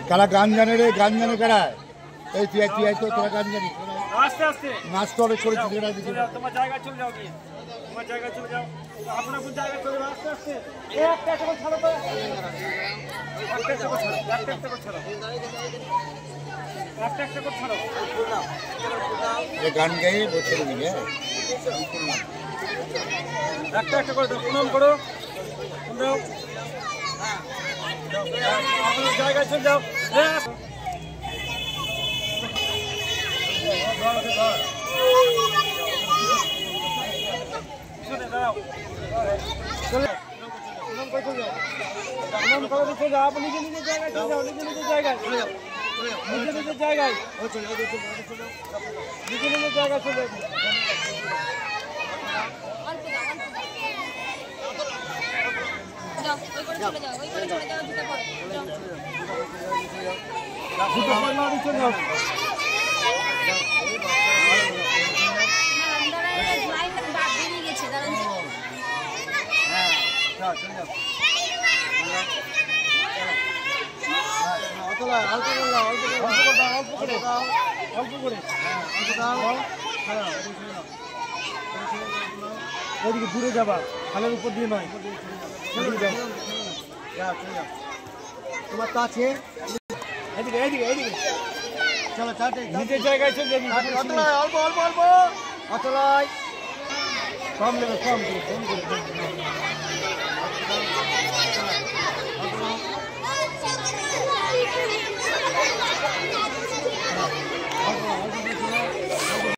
কারা গান জানে রে, গান জানে কারা? এই তুই তো তোরা গান জানি। আস্তে আস্তে নাচ তো অনেক করেছি। তোমার জায়গায় চলে যাও, গিয়ে তোমার জায়গায় চলে যাও। আপনার কোন জায়গায় চলে যাও, আস্তে আস্তে একটা একটা করে ছাড়ো তো, একটা একটা করে ছাড়ো, একটা একটা করে ছাড়ো, একটা একটা করে ছাড়ো। গান গাইয়ে বসে দিবি। একটা একটা করে দাও, প্রণাম করো, দাও আপনার জায়গায় চলে যাও। আপনি নিজে নিজের জায়গায় চলে যাও, নিজে নিজের জায়গায় চলে যাও, নিজে নিজের জায়গায়, নিজে নিজের জায়গায় চলে যাও। ওইদিকে দূরে যাবা, খালের উপর দিয়ে নয়, তোমার তো আছে। এদিকে এদিকে এদিকে চলো চাটে নিজের জায়গায় চলে যাবি। অল্প অল্প অল্প অতলায় কম নেবে, কম করে